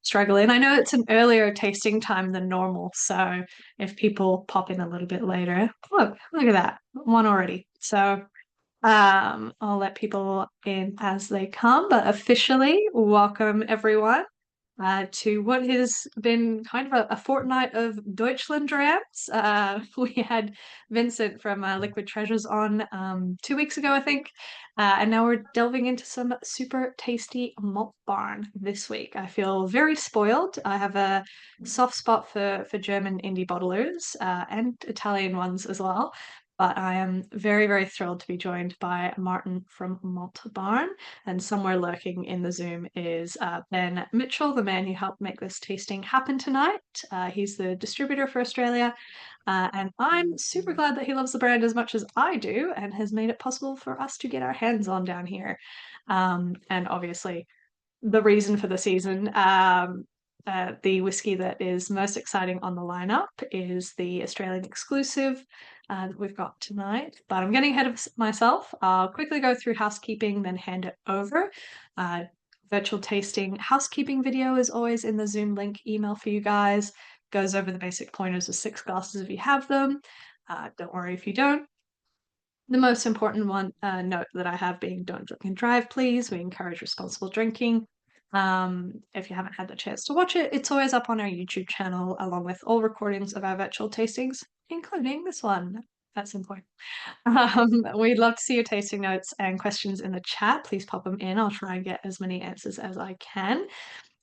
struggle in. I know it's an earlier tasting time than normal, so if people pop in a little bit later, look at that, one already. So I'll let people in as they come, but officially welcome everyone to what has been kind of a fortnight of Deutschland drams. We had Vincent from Liquid Treasures on 2 weeks ago, I think, and now we're delving into some super tasty malt barn this week. I feel very spoiled. I have a soft spot for German indie bottlers and Italian ones as well. But I am very, very thrilled to be joined by Martin from Maltbarn. And somewhere lurking in the Zoom is Ben Mitchell, the man who helped make this tasting happen tonight. He's the distributor for Australia. And I'm super glad that he loves the brand as much as I do and has made it possible for us to get our hands on down here. And obviously, the reason for the season. The whiskey that is most exciting on the lineup is the Australian exclusive that we've got tonight. But I'm getting ahead of myself. I'll quickly go through housekeeping, then hand it over. Virtual tasting housekeeping video is always in the Zoom link email for you guys. Goes over the basic pointers of 6 glasses if you have them. Don't worry if you don't. The most important one note that I have being don't drink and drive, please. We encourage responsible drinking. If you haven't had the chance to watch it, it's always up on our YouTube channel, along with all recordings of our virtual tastings, including this one at some point. We'd love to see your tasting notes and questions in the chat. Please pop them in. I'll try and get as many answers as I can.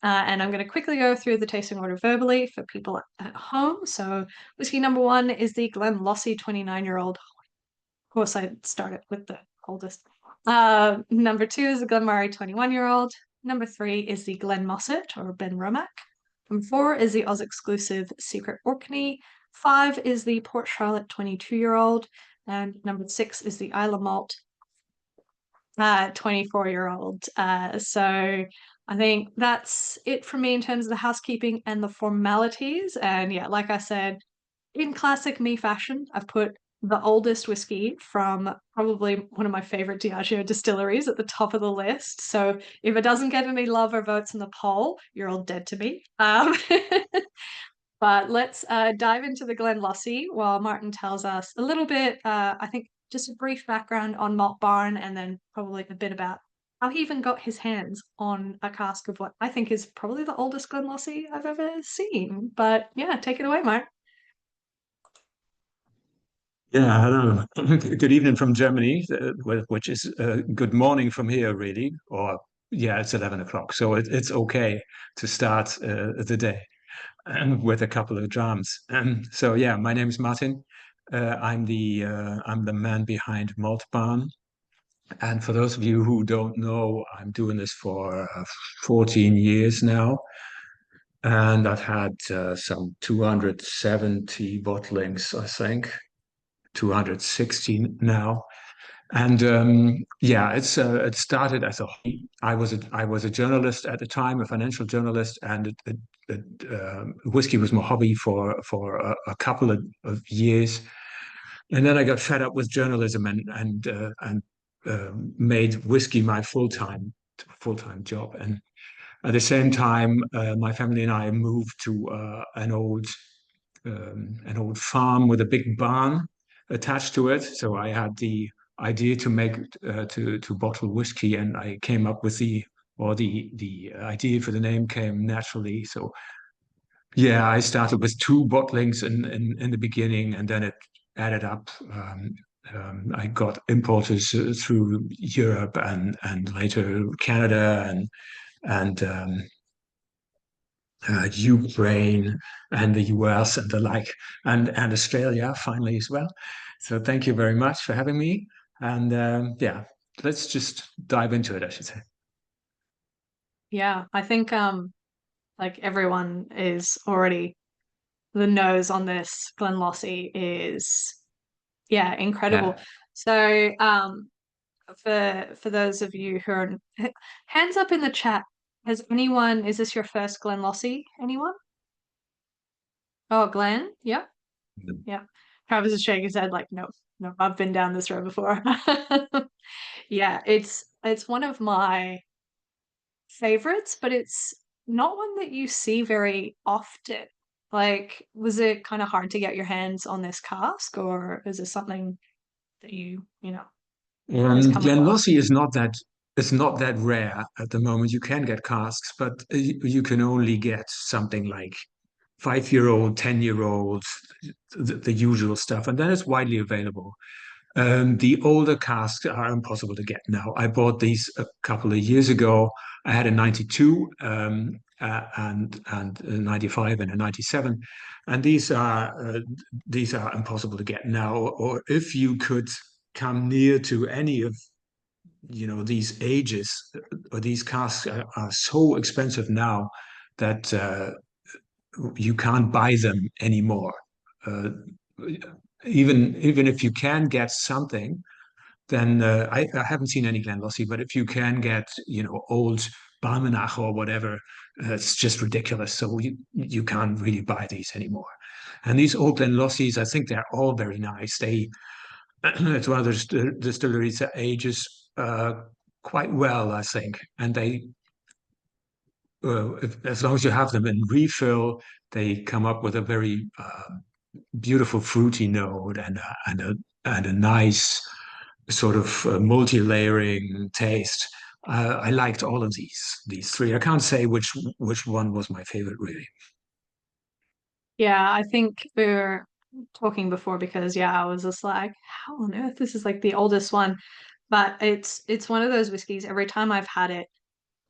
And I'm going to quickly go through the tasting order verbally for people at home. So whiskey number 1 is the Glenlossie 29-year-old. Of course, I started with the oldest. Number 2 is the Glen Moray 21-year-old. Number 3 is the Glen Mosset or Benromach. Number 4 is the Oz exclusive Secret Orkney. 5 is the Port Charlotte 22-year-old. And number 6 is the Islay Malt 24-year-old. So I think that's it for me in terms of the housekeeping and the formalities. And yeah, like I said, in classic me fashion, I've put the oldest whiskey from probably one of my favorite Diageo distilleries at the top of the list. So if it doesn't get any love or votes in the poll, you're all dead to me. But let's dive into the Glenlossie while Martin tells us a little bit, I think just a brief background on Malt Barn and then probably a bit about how he even got his hands on a cask of what I think is probably the oldest Glenlossie I've ever seen. But yeah, take it away, Martin. Yeah, hello. Good evening from Germany, which is good morning from here, really. Or yeah, it's 11 o'clock, so it's okay to start the day with a couple of drams. So yeah, my name is Martin. I'm the man behind Malt Barn. And for those of you who don't know, I'm doing this for 14 years now. And I've had some 270 bottlings, I think. 216 now. And yeah, it started as a hobby. I was a journalist at the time, a financial journalist, and whiskey was my hobby for a couple of years. And then I got fed up with journalism and made whiskey my full time job. And at the same time, my family and I moved to an old farm with a big barn attached to it. So I had the idea to make to bottle whiskey, and I came up with the idea for the name came naturally. So yeah, I started with 2 bottlings in the beginning, and then it added up. I got importers through Europe and later Canada and Ukraine and the US and the like, and Australia finally as well. So thank you very much for having me. And yeah, let's just dive into it, I should say. Yeah, I think like everyone is already the nose on this. Glenlossie is yeah, incredible. Yeah. So for those of you who are hands up in the chat, has anyone is this your first Glenlossie? Anyone? Oh, Glenn? Yeah. Yeah. Travis is shaking his head like, no, no, I've been down this road before. Yeah, it's one of my favorites, but it's not one that you see very often. Like, was it kind of hard to get your hands on this cask, or is it something that you always come across? Glenlossie is not that it's not that rare at the moment. You can get casks, but you can only get something like 5-year-old, 10-year-old, the usual stuff, and then it's widely available. The older casks are impossible to get now. I bought these a couple of years ago. I had a 92 and a 95 and a 97, and these are impossible to get now. Or if you could come near to any of these ages, or these casks are so expensive now that you can't buy them anymore. Uh, even if you can get something, then I haven't seen any Glenlossie, but if you can get, old Balmenach or whatever, it's just ridiculous. So you can't really buy these anymore. And these old Glenlossies, I think they're all very nice. It's one of those distilleries that ages quite well, I think, and as long as you have them in refill, they come up with a very beautiful fruity note and a nice sort of multi-layering taste. I liked all of these three. I can't say which one was my favorite really. Yeah, I think we were talking before because yeah, I was just like, how on earth this is like the oldest one. But it's one of those whiskeys, every time I've had it,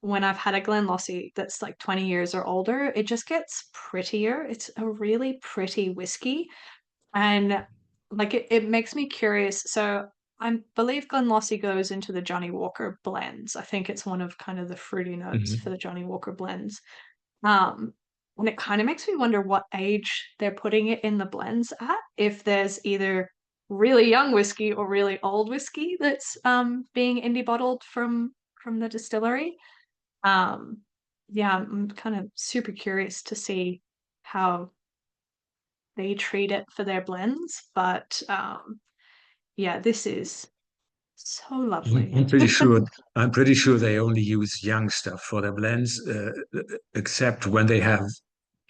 when I've had a Glenlossie that's like 20 years or older, it just gets prettier. It's a really pretty whiskey. And like it makes me curious. So I believe Glenlossie goes into the Johnny Walker blends. I think it's one of kind of the fruity notes for Mhm. the Johnny Walker blends. Um, and it kind of makes me wonder what age they're putting it in the blends at, if there's either really young whiskey or really old whiskey that's being indie bottled from the distillery. Um, yeah, I'm kind of super curious to see how they treat it for their blends, but yeah, this is so I'm lovely. I'm pretty sure. I'm pretty sure they only use young stuff for their blends, except when they have,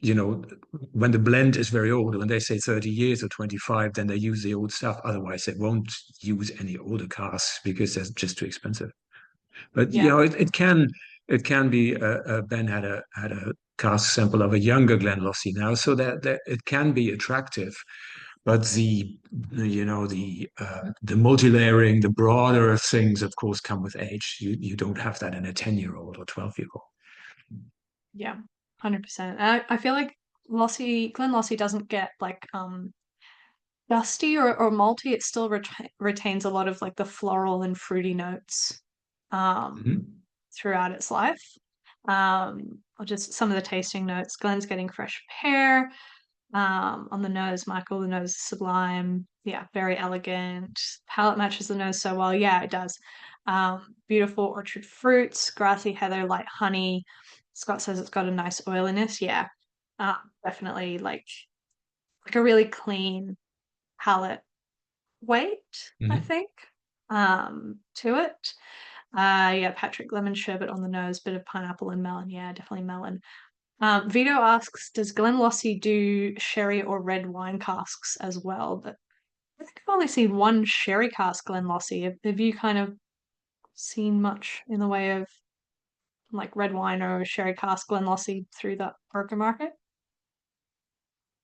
you know, when the blend is very old. When they say 30 years or 25, then they use the old stuff. Otherwise, they won't use any older casks because that's just too expensive. But Yeah, it can be. Ben had a cask sample of a younger Glenlossie now, so that it can be attractive. But the multi-layering, the broader things, of course, come with age. You don't have that in a 10-year-old or 12-year-old. yeah, 100%. I feel like Glenlossie doesn't get like dusty or malty. It still retains a lot of like the floral and fruity notes um Mhm. throughout its life. Or just some of the tasting notes. Glen's getting fresh pear. On the nose, Michael, the nose is sublime. Yeah, very elegant. Palette matches the nose so well. Yeah, it does. Beautiful orchard fruits, grassy heather, light honey. Scott says it's got a nice oiliness. Yeah, definitely like a really clean palette weight, I Mhm. think, to it. Yeah, Patrick lemon sherbet on the nose, bit of pineapple and melon. Yeah, definitely melon. Vito asks, does Glenlossie do sherry or red wine casks as well? But I think I've only seen one sherry cask Glenlossie. Have you kind of seen much in the way of like red wine or sherry cask Glenlossie through that broker market?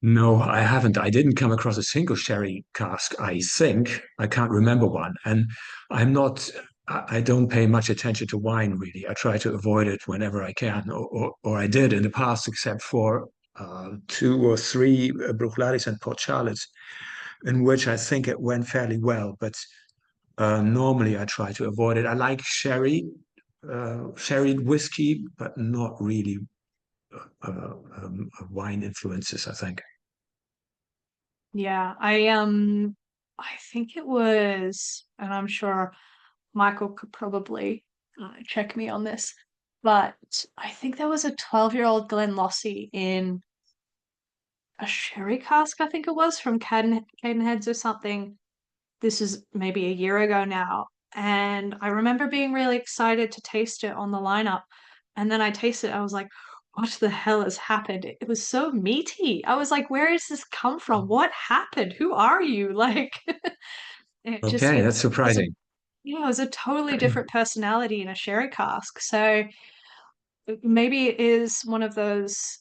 No, I haven't. I didn't come across a single sherry cask, I think. I can't remember one. And I'm not, I don't pay much attention to wine, really. I try to avoid it whenever I can, or I did in the past, except for two or three Bruichladdich and Port Charlottes, in which I think it went fairly well. But normally I try to avoid it. I like sherry whiskey, but not really wine influences, I think. Yeah, I think it was, and I'm sure Michael could probably check me on this, but I think there was a 12-year-old Glenlossie in a sherry cask, I think it was from Cadenheads or something. This is maybe a year ago now. And I remember being really excited to taste it on the lineup. And then I tasted it, I was like, what the hell has happened? It was so meaty. I was like, where does this come from? What happened? Who are you? Like, it just Okay, that's was a surprising. yeah, it was a totally different personality in a sherry cask. So maybe it is one of those.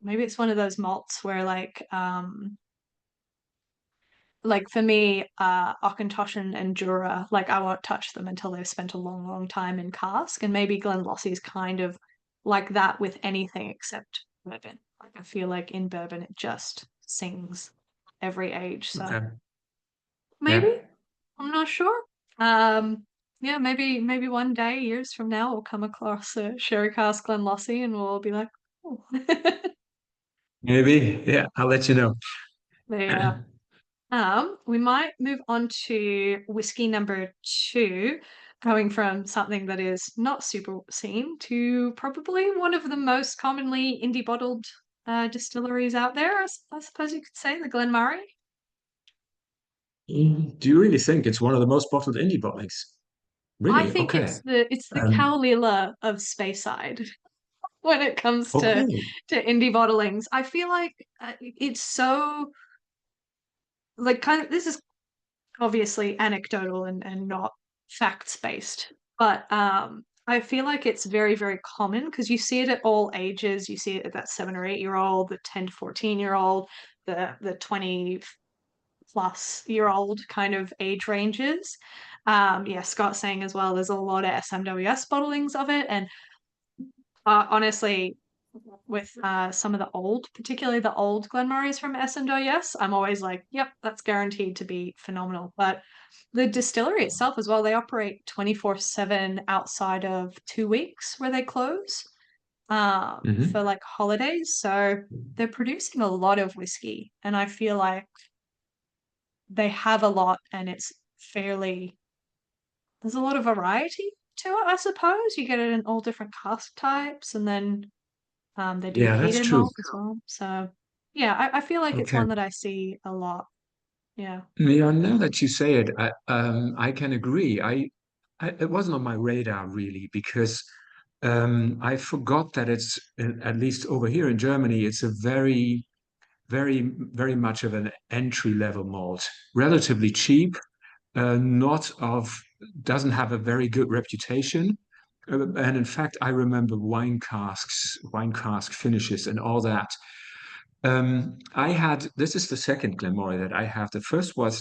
Maybe it's one of those malts where like for me, Auchentoshan and Jura, like I won't touch them until they've spent a long, long time in cask. And maybe Glenlossie is kind of like that with anything except bourbon. Like I feel like in bourbon it just sings every age. So Okay. maybe, Yeah. I'm not sure. Um, yeah, maybe one day, years from now, we'll come across a sherry cask Glenlossie and we'll all be like, oh. Maybe. Yeah, I'll let you know. Yeah. We might move on to whiskey number two, going from something that is not super seen to probably one of the most commonly indie bottled distilleries out there. I suppose you could say the Glen Moray. Do you really think it's one of the most bottled indie bottlings? I Really? think Okay. it's the Um, Cowlilla of Speyside when it comes okay. to indie bottlings. I feel like it's so like kind of this is obviously anecdotal and not facts based. But I feel like it's very, very common because you see it at all ages. You see it at that 7 or 8 year old, the 10 to 14 year old, the 20 plus year old kind of age ranges. Yeah, Scott's saying as well, there's a lot of SMWS bottlings of it. And honestly, with some of the old, particularly the old Glenmorrays from S&WS, I'm always like, yep, that's guaranteed to be phenomenal. But the distillery itself as well, they operate 24/7 outside of 2 weeks where they close for Hmm. like holidays. So they're producing a lot of whiskey, and I feel like they have a lot, and it's fairly there's a lot of variety to it, I suppose. You get it in all different cask types, and then they do Yeah, that's peated true. malt as well. So yeah, I feel like it's Okay. one that I see a lot. Yeah. Yeah, now that you say it, I can agree. It wasn't on my radar really because I forgot that it's at least over here in Germany, it's a very much of an entry level malt, relatively cheap, not of doesn't have a very good reputation. And in fact, I remember wine cask finishes, and all that. I had this is the second Glenmoray that I have. The first was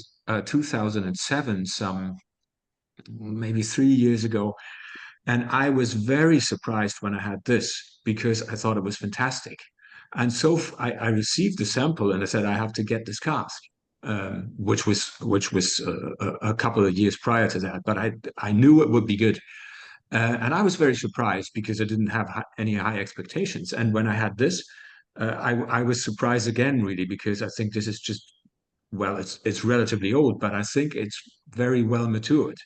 2007, some maybe 3 years ago, and I was very surprised when I had this because I thought it was fantastic. And so I received the sample and I said I have to get this cask, which was a couple of years prior to that. But I knew it would be good, and I was very surprised because I didn't have any high expectations. And when I had this, I was surprised again, really, because I think this is just well, it's relatively old, but I think it's very well matured.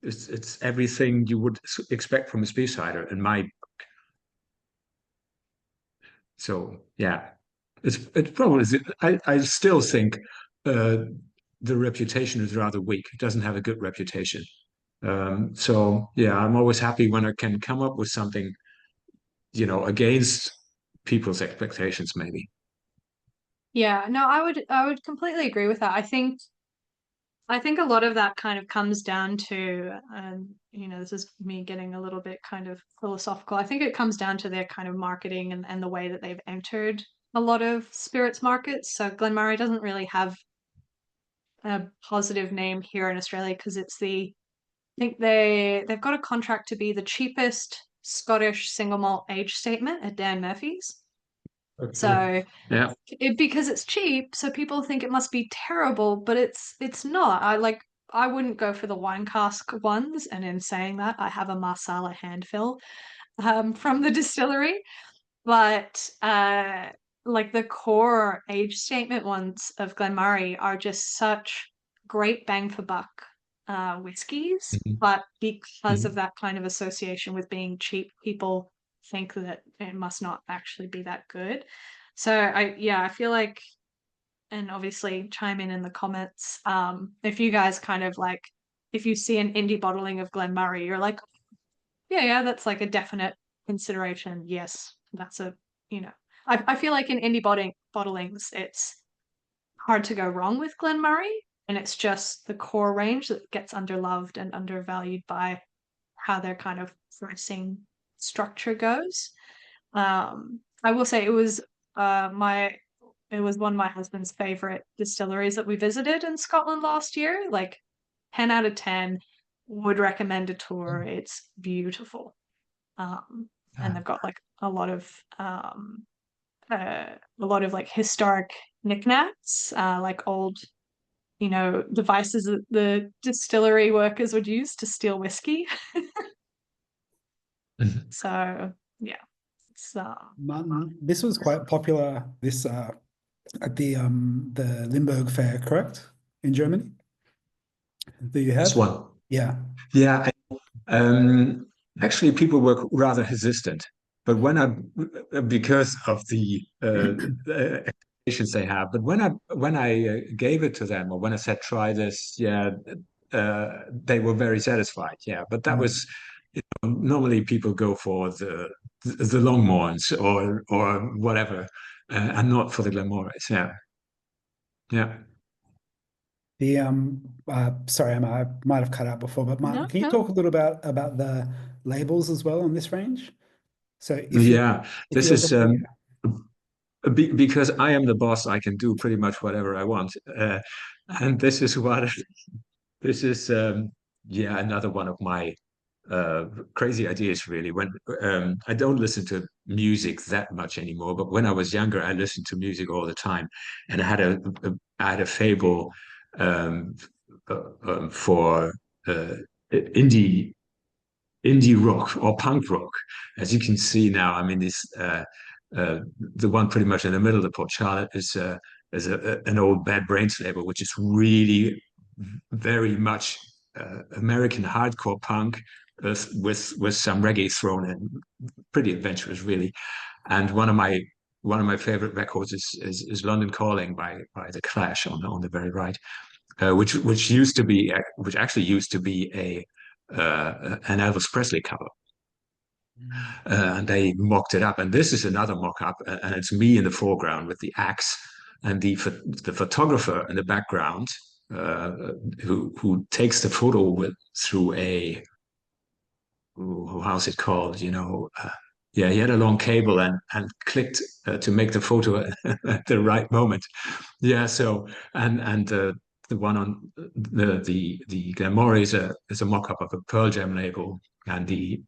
It's everything you would expect from a speed cider in my so yeah. It's probably I still think uh, the reputation is rather weak. It doesn't have a good reputation. So yeah, I'm always happy when I can come up with something, against people's expectations, maybe. Yeah, no, I would completely agree with that. I think a lot of that kind of comes down to this is me getting a little bit kind of philosophical. I think it comes down to their kind of marketing and the way that they've entered a lot of spirits markets. So Glenmoray doesn't really have a positive name here in Australia because I think they've got a contract to be the cheapest Scottish single malt age statement at Dan Murphy's. Okay. So Yeah. because it's cheap, so people think it must be terrible, but it's not. I wouldn't go for the wine cask ones, and in saying that, I have a Marsala handfill from the distillery, but like the core age statement ones of Glenmoray are just such great bang for buck whiskies, Mhm. but because of Mhm. that kind of association with being cheap, people think that it must not actually be that good. So I feel like, and obviously chime in the comments if you guys kind of like if you see an indie bottling of Glenmoray, you're like, yeah, that's like a definite consideration. Yes, that's a, you know, I feel like in bottlings, it's hard to go wrong with Glen Moray, and it's just the core range that gets underloved and undervalued by how their kind of pricing structure goes. I will say it was one of my husband's favorite distilleries that we visited in Scotland last year. Like 10 out of 10, would recommend a tour. It's beautiful. And they've got like a lot of like historic knickknacks, like old, devices that the distillery workers would use to steal whiskey. So yeah, it's Martin, this was quite popular this at the Limburg Fair, correct? In Germany? Do you have? This one. Yeah. Yeah. Actually, people were rather hesitant, but because of the expectations they have, but when I gave it to them, or when I said try this, yeah, they were very satisfied. Yeah, but that was normally people go for the Longmorns or whatever, and not for the Glen Morays. Yeah, yeah. The sorry, I might have cut out before, but Martin, no, can you no. talk a little about the labels as well on this range? So Yeah, if this you're is because I am the boss, I can do pretty much whatever I want. And this is this is, yeah, another one of my crazy ideas, really. When I don't listen to music that much anymore, but when I was younger, I listened to music all the time, and I had a fable um, for uh, indie rock or punk rock. As you can see now, I mean, the one pretty much in the middle of the Port Charlotte is an old Bad Brains label, which is really very much American hardcore punk with some reggae thrown in. Pretty adventurous, really. And one of my favorite records is London Calling by The Clash on the very right, which actually used to be a an Elvis Presley cover. And they mocked it up. And this is another mock up, and it's me in the foreground with the axe, and the photographer in the background, who takes the photo through a, how's it called? Yeah, he had a long cable and clicked to make the photo at the right moment. Yeah, so and the one on the Glen Moray is a mock up of a Pearl Jam label, and the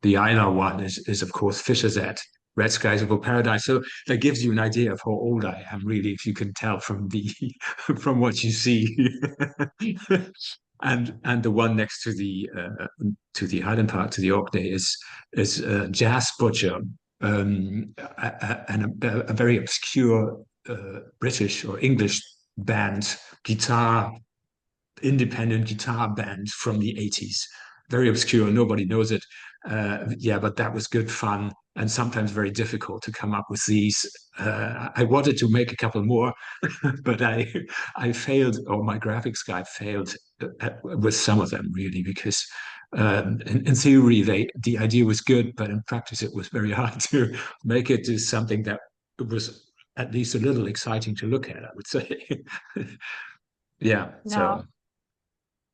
Islay one is of course Fisher's at Red Skies Above Paradise. So that gives you an idea of how old I am, really, if you can tell from the from what you see. And the one next to the Highland Park, to the Orkney, is Jazz Butcher, and a very obscure British or English band, independent guitar band from the 80s. Very obscure, nobody knows it. Yeah, but that was good fun, and sometimes very difficult to come up with these. I wanted to make a couple more, but I failed, or my graphics guy failed with some of them, really, because in theory the idea was good, but in practice it was very hard to make it to something that was at least a little exciting to look at, I would say. Yeah, No, so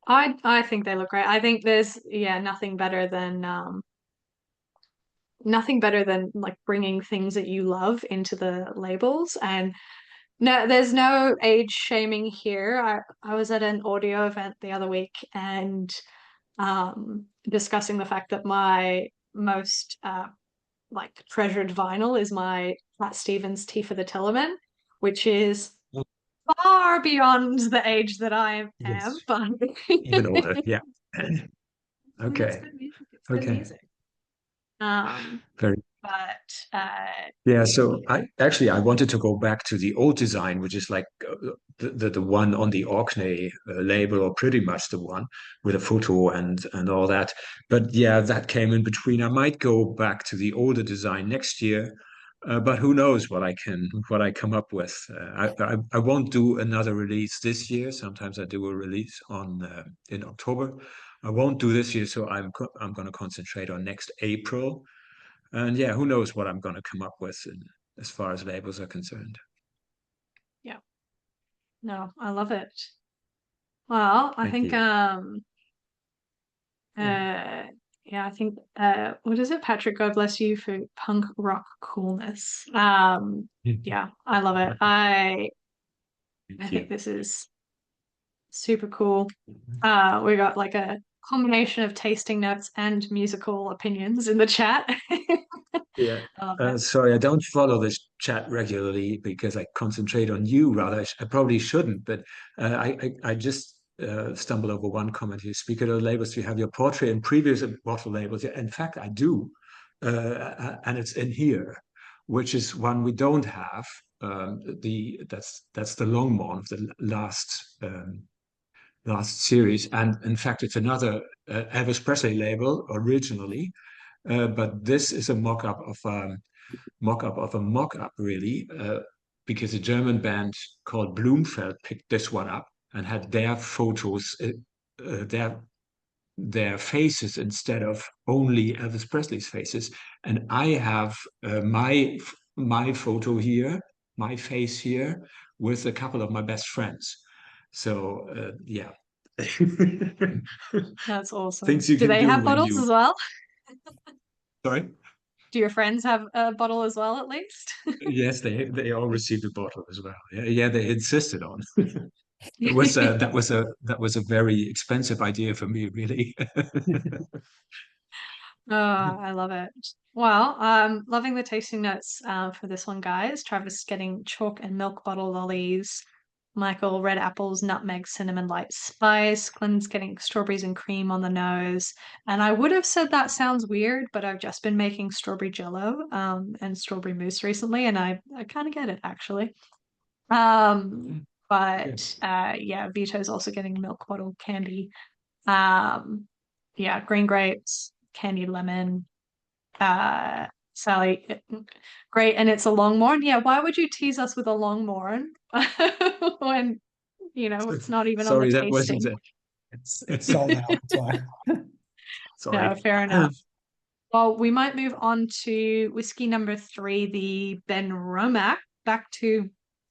I think they look great. I think there's nothing better than like bringing things that you love into the labels. And no, there's no age shaming here. I was at an audio event the other week, and discussing the fact that my most like treasured vinyl is my Cat Stevens Tea for the Tillerman, which is far beyond the age that I am, yes, but even older. Yeah. it's Okay. good music. It's good Okay. music. Um, Very. but Yeah, so I wanted to go back to the old design, which is like the one on the Orkney label, or pretty much the one with a photo and all that. But yeah, that came in between. I might go back to the older design next year, but who knows what I come up with. I won't do another release this year. Sometimes I do a release on in October. I won't do this year, so I'm going to concentrate on next April. And yeah, who knows what I'm going to come up with as far as labels are concerned. Yeah. No, I love it. Well, I Thank think you. yeah, I think what is it, Patrick? God bless you for punk rock coolness. Yeah, I love it. I Thank think you. this is super cool. We got like a combination of tasting notes and musical opinions in the chat. Yeah. I love it. Sorry, I don't follow this chat regularly because I concentrate on you rather. I probably shouldn't, but I just stumbled over one comment here. Speaking of labels, you have your portrait and previous bottle labels. Yeah, in fact, I do. And it's in here, which is one we don't have. That's the Longmorn of the last series. And in fact, it's another Elvis Presley label originally. But this is a mock-up of a mock-up, really, because a German band called Blumfeld picked this one up and had their photos, their faces instead of only Elvis Presley's faces. And I have my photo here, my face here, with a couple of my best friends. So yeah, That's awesome. things you Do can they do have when bottles you. as well? Sorry. Do your friends have a bottle as well, at least? Yes, they all received a bottle as well. Yeah, yeah, they insisted on. It was that was a very expensive idea for me, really. Oh, I love it. Well, I'm loving the tasting notes for this one, guys. Travis getting chalk and milk bottle lollies. Michael, red apples, nutmeg, cinnamon, light spice. Glenn's getting strawberries and cream on the nose. And I would have said that sounds weird, but I've just been making strawberry jello and strawberry mousse recently, and I kind of get it actually. Yeah. But yeah, Vito's also getting milk bottle candy. Um, yeah, green grapes, candied lemon. Sally, great, and it's a Longmorn. Yeah, why would you tease us with a Longmorn when it's not even on the Sorry, that wasn't tasting? it. It's sold out. That's why. No, Sorry. fair enough. Well, we might move on to whiskey number 3, the Benromach. Back to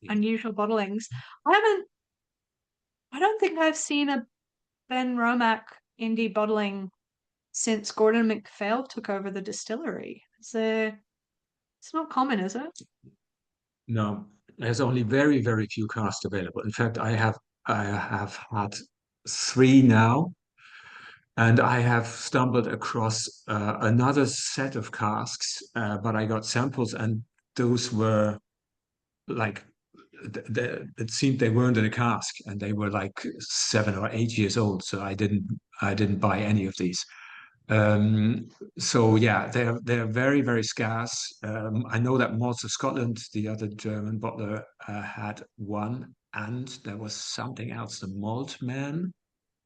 unusual bottlings. I don't think I've seen a Benromach indie bottling since Gordon MacPhail took over the distillery. It's not common, is it? No, there's only very, very few casks available. In fact, I have had 3 now, and I have stumbled across another set of casks, but I got samples, and those were like it seemed they weren't in a cask, and they were like 7 or 8 years old. So I didn't buy any of these. Um, so yeah, they're very, very scarce. I know that Malt of Scotland, the other German bottler, had one, and there was something else, the Malt Man,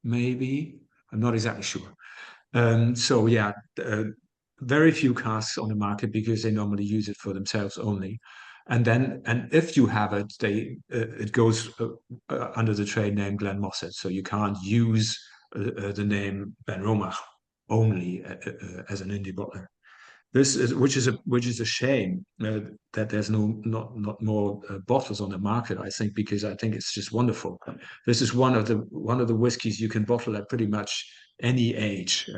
maybe. I'm not exactly sure. So yeah, very few casks on the market because they normally use it for themselves only. And if you have it, it goes under the trade name Glen Mosset, so you can't use the name Benromach only as an indie bottler. This is which is a shame that there's not more bottles on the market. I think because I think it's just wonderful. This is one of the whiskeys you can bottle at pretty much any age.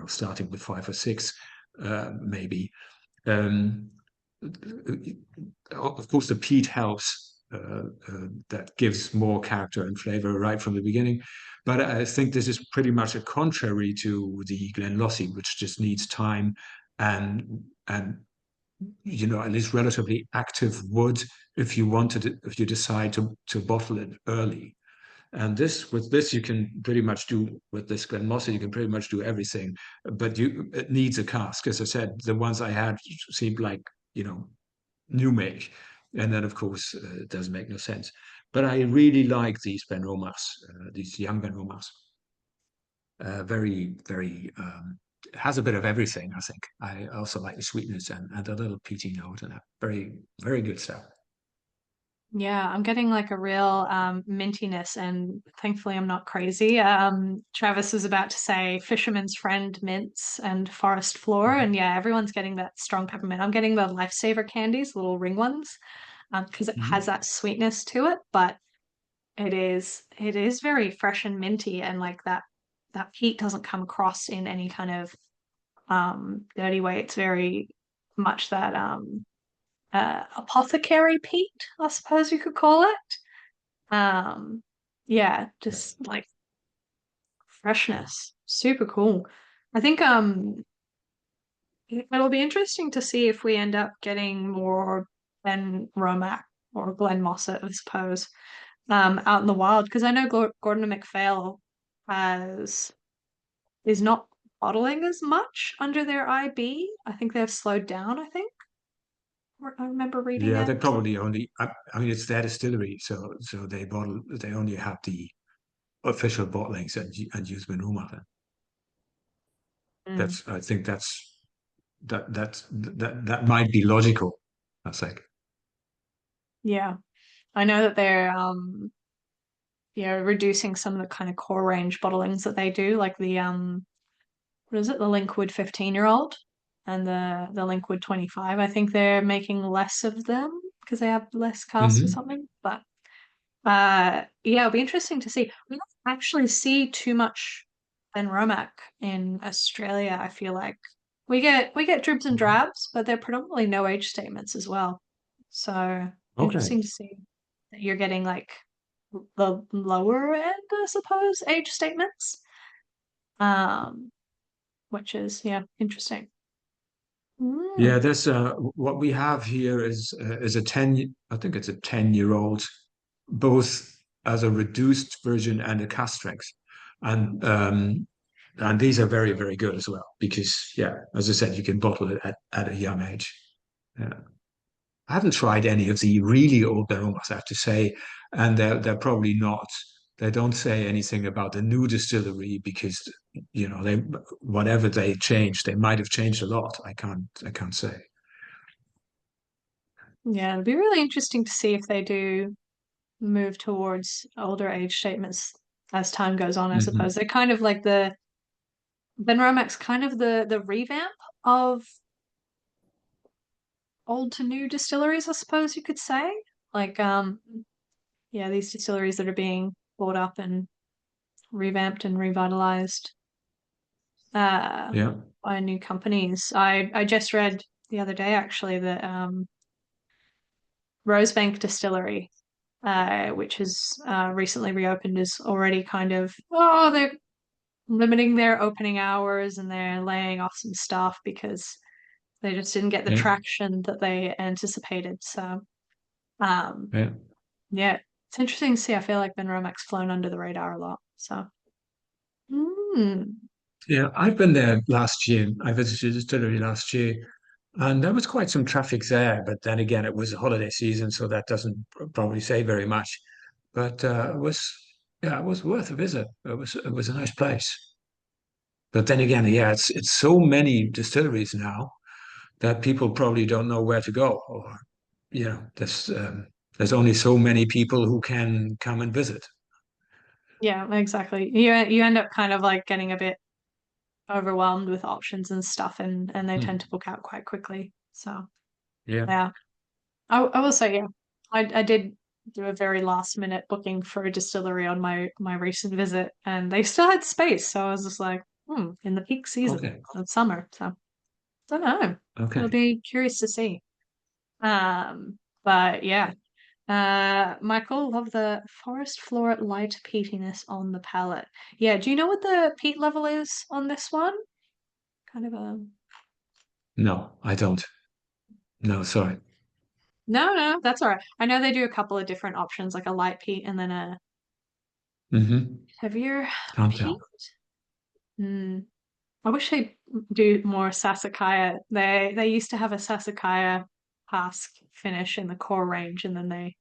Starting with 5 or 6, maybe. Um, of course, the peat helps. That gives more character and flavor right from the beginning. But I think this is pretty much a contrary to the Glenlossie, which just needs time and at least relatively active wood if you decide to bottle it early. And with this you can pretty much do with this Glenmossy, you can pretty much do everything, but it needs a cask. As I said, the ones I had seemed like new make, and then of course it doesn't make no sense. But I really like these Benromachs, these young Benromachs. Very, very has a bit of everything, I think. I also like the sweetness and a little peaty note and that. Very, very good stuff. Yeah, I'm getting like a real mintiness, and thankfully I'm not crazy. Travis was about to say Fisherman's Friend mints and Forest Flora, and yeah, everyone's getting that strong peppermint. I'm getting the Lifesaver candies, little ring ones, because it has Mhm. that sweetness to it, but it is very fresh and minty, and like that peat doesn't come across in any kind of dirty way. It's very much that apothecary peat, I suppose you could call it. Yeah, just like freshness. Super cool. I think it'll be interesting to see if we end up getting more Benromach or Glen Mosset, I suppose, out in the wild, because I know Gordon and MacPhail has is not bottling as much under their IB. I think they've slowed down, I think. I remember reading Yeah, it. they probably only. I mean, it's their distillery, so they bottle. They only have the official bottlings and use Benromach. Mm, That's. I think that might be logical. I think. yeah. I know that they're reducing some of the kind of core range bottlings that they do, like the what is it, the Linkwood 15-year-old and the Linkwood 25. I think they're making less of them because they have less cask or Hmm. something. But yeah, it'll be interesting to see. We don't actually see too much Benromach in Australia, I feel like. We get dribs and drabs, but they're predominantly no age statements as well. So Okay. interesting to see that you're getting like the lower end, I suppose, age statements. Um, which is yeah, interesting. Yeah, Mm. there's what we have here is a 10. I think it's a 10-year old, both as a reduced version and a cask strength, and these are very very good as well because yeah, as I said, you can bottle it at a young age. Yeah. I haven't tried any of the really old aromas, I have to say, and they're probably not. They don't say anything about the new distillery because they whatever they change, they might have changed a lot. I can't say. Yeah, it'd be really interesting to see if they do move towards older age statements as time goes on, I Hmm. suppose. They're kind of like the Benromach's kind of the revamp of old to new distilleries, I suppose you could say. Like yeah, these distilleries that are being bought up and revamped and revitalized uh Yeah. by new companies. I just read the other day actually that Rosebank Distillery, which has recently reopened, is already kind of they're limiting their opening hours and they're laying off some staff because they just didn't get the Yeah. traction that they anticipated. So um, Yeah. yeah, it's interesting to see. I feel like Benromach's flown under the radar a lot. So mm, Yeah. I've been there last year. I visited the distillery last year, and there was quite some traffic there. But then again, it was a holiday season, so that doesn't probably say very much. But it was worth a visit. It was a nice place. But then again, yeah, it's so many distilleries now that people probably don't know where to go, or there's only so many people who can come and visit. yeah, exactly. You end up kind of like getting a bit overwhelmed with options and stuff, and they tend Hmm. to book out quite quickly. So Yeah. yeah. I will say, yeah, I did do a very last minute booking for a distillery on my recent visit, and they still had space. So I was just like, in the peak season Okay. of summer. So don't know. It'll Okay. be curious to see. But yeah, Michael, love the forest floor light peatiness on the palate. Yeah, do you know what the peat level is on this one? Kind of a No, I don't. No, sorry. no, that's all right. I know they do a couple of different options, like a light peat and then a heavier Can't peat. tell. Hmm. I wish they'd do more Sassicaia. They used to have a Sassicaia cask finish in the core range, and then they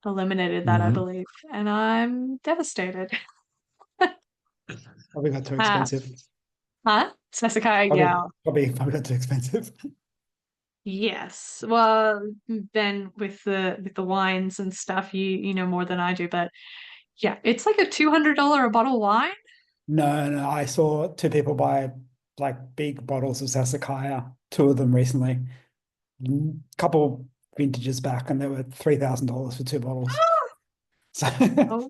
eliminated that, I Hmm. believe. And I'm devastated. Probably got too Uh, expensive. huh? Sassicaia, Probably, yeah. probably got too expensive. Yes. Well, Ben, with the wines and stuff, you know more than I do, but yeah, it's like a $200 a bottle wine. No, no, I saw two people buy like big bottles of Sassicaia, two of them recently, couple vintages back, and they were $3,000 for two bottles. So Oh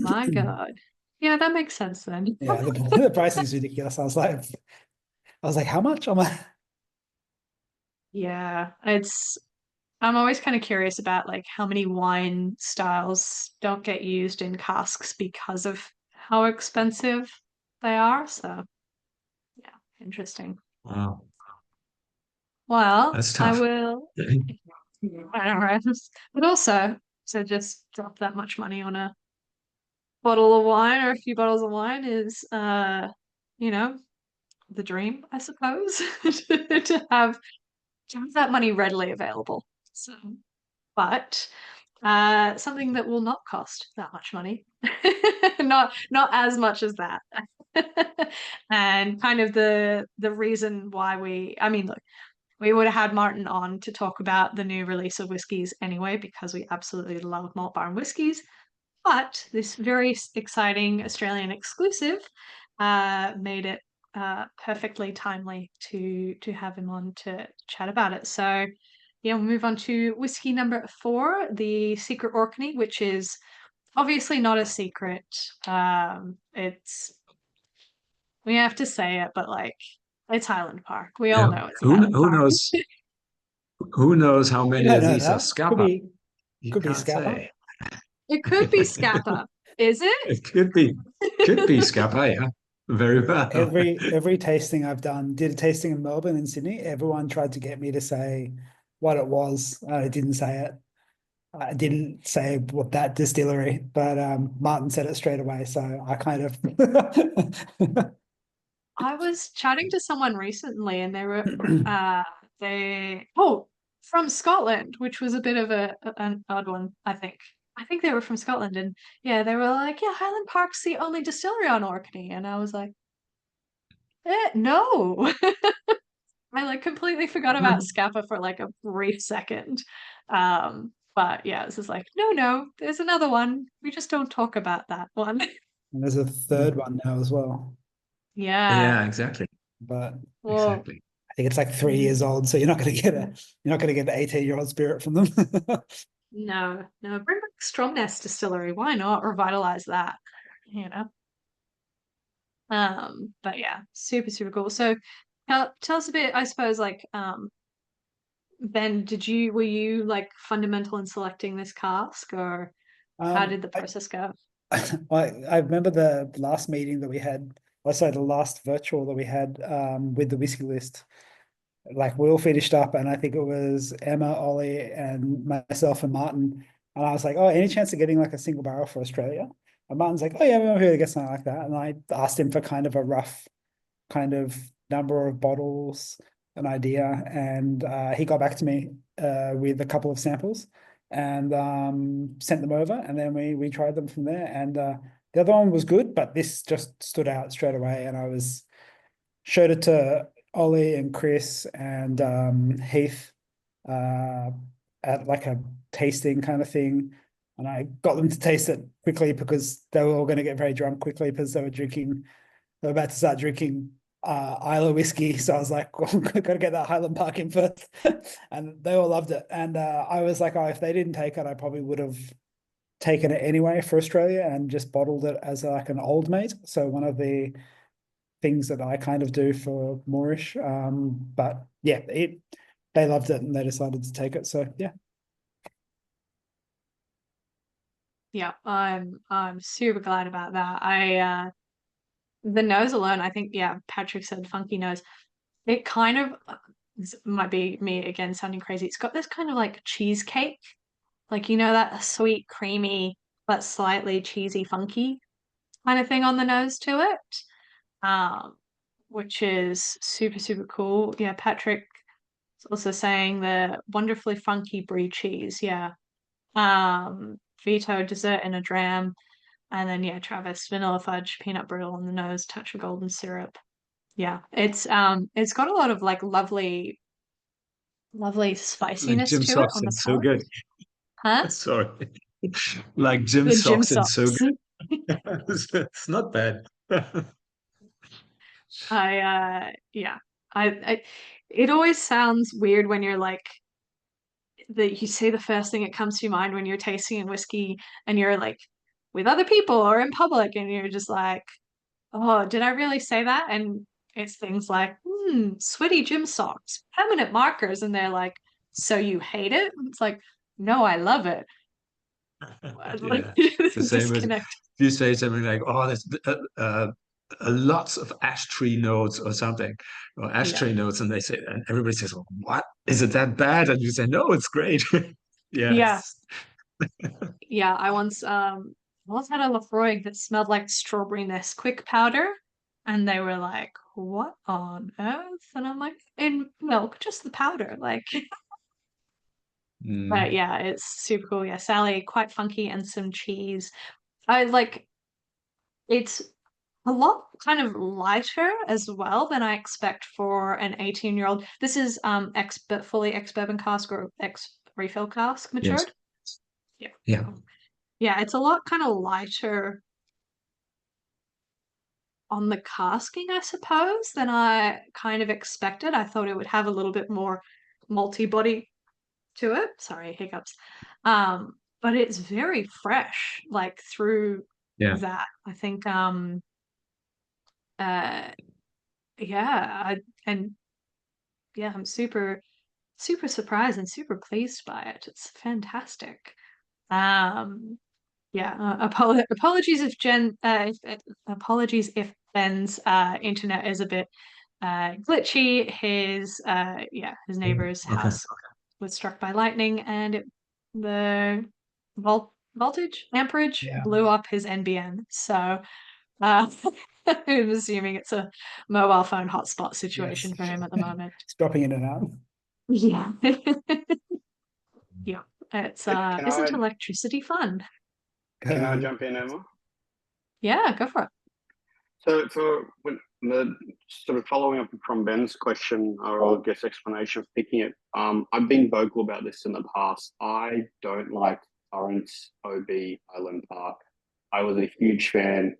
my God. Yeah, that makes sense then. yeah, the price is ridiculous. I was like, how much? I'm like, Yeah, I'm always kind of curious about like how many wine styles don't get used in casks because of how expensive they are. So, yeah, interesting. Wow, Well, that's I tough. will, I don't know, but also to just drop that much money on a bottle of wine or a few bottles of wine is, you know, the dream, I suppose, to have that money readily available. So, but something that will not cost that much money, not as much as that, and kind of the reason why I mean, look, we would have had Martin on to talk about the new release of whiskies anyway because we absolutely love malt barn whiskies. But this very exciting Australian exclusive made it perfectly timely to have him on to chat about it. So yeah, we'll move on to whiskey number 4, the Secret Orkney, which is obviously not a secret. It's we have to say it, but like it's Highland Park. We all Yeah, know it's Highland who Park. knows? Who knows how you many don't of know these are that. Scapa? You Could be can't Scappa. say. It could be Scappa, is it? It could be Scapa, yeah. Very well. Every tasting I've done, did a tasting in Melbourne and Sydney, everyone tried to get me to say what it was. I didn't say it. I didn't say what that distillery, but Martin said it straight away. So I kind of I was chatting to someone recently and uh they oh from Scotland, which was a bit of an odd one, I think. I think they were from Scotland and yeah, they were like, yeah, Highland Park's the only distillery on Orkney. And I was like, no. I like completely forgot about Scappa for like a brief second. But yeah, this is like, no, there's another one. We just don't talk about that one. And there's a third one now as well, Yeah. Yeah, exactly. but Well, Exactly. I think it's like 3 years old, so you're not going to get an 18-year-old spirit from them. no, bring back Stromness Distillery. Why not revitalize that? You know. But yeah, super, super cool. So tell us a bit, I suppose, like Ben, were you like fundamental in selecting this cask or how Um, did the process go? I remember the last meeting that we had, I say the last virtual that we had with the whiskey list. Like we all finished up, and I think it was Emma, Ollie, and myself and Martin. And I was like, "Oh, any chance of getting like a single barrel for Australia?" And Martin's like, "Oh yeah, we're here to get something like that." And I asked him for kind of a rough kind of number of bottles, an idea, and he got back to me with a couple of samples and sent them over, and then we tried them from there. And the other one was good, but this just stood out straight away, and I was showed it to Ollie and Chris and Heath uh, at like a tasting kind of thing. And I got them to taste it quickly because they were all going to get very drunk quickly because they were about to start drinking Islay whiskey. So I was like, well, got to get that Highland Park in first. And they all loved it. And I was like, oh, if they didn't take it, I probably would have taken it anyway for Australia and just bottled it as like an old mate. So one of the things that I kind of do for Moreish. But yeah, they loved it and they decided to take it. So yeah. Yeah, I'm super glad about that. The nose alone, I think, yeah, Patrick said funky nose. It kind of this might be me again sounding crazy. It's got this kind of like cheesecake, like you know that sweet, creamy, but slightly cheesy, funky kind of thing on the nose to it. Um, which is super, super cool. Yeah, Patrick is also saying the wonderfully funky brie cheese. Yeah. Vito dessert in a dram. And then yeah, Travis, vanilla fudge, peanut brittle on the nose, touch of golden syrup. Yeah. It's got a lot of like lovely Lovely Like spiciness gym to it socks on the and so palate. good. Huh? Sorry. Like gym Good gym socks and so socks. good. It's not bad. Yeah. I it always sounds weird when you're like that you say the first thing that comes to your mind when you're tasting a whiskey and you're like with other people or in public and you're just like, oh, did I really say that? And it's things like, sweaty gym socks, permanent markers, and they're like, so you hate it? It's like, no, I love it. Like Yeah. The same as disconnect. if you say something like, "Oh, there's lots of ash tree notes or something, or Yeah. ashtray notes," and they say, and everybody says, "Well, what is it that bad?" And you say, "No, it's great." Yeah. Yes. Yeah. I once had a Laphroaig that smelled like strawberry Nesquik powder. And they were like, what on earth? And I'm like, in milk, just the powder. Like, but Mm, yeah, it's super cool. Yeah, Sally, quite funky and some cheese. I like it's a lot kind of lighter as well than I expect for an 18-year-old. This is fully ex bourbon cask or ex refill cask yes. matured. Yeah. Yeah. Yeah, it's a lot kind of lighter on the casking, I suppose, than I kind of expected. I thought it would have a little bit more malty body to it. Sorry, hiccups. But it's very fresh, like through Yeah. that. I think uh yeah, and yeah, I'm super super surprised and super pleased by it. It's fantastic. Um yeah, apologies if apologies if Ben's internet is a bit glitchy. His neighbor's Okay. house was struck by lightning and the voltage amperage Yeah. blew up his NBN. So uh, I'm assuming it's a mobile phone hotspot Yes. situation for him at the moment. It's dropping in and out. Yeah. Yeah. It's Can isn't I electricity fun? Go can I ahead. jump in, Emma? Yeah, go for it. So for when the sort of following up from Ben's question or I guess explanation of picking it, I've been vocal about this in the past. I don't like current OB Island Park. I was a huge fan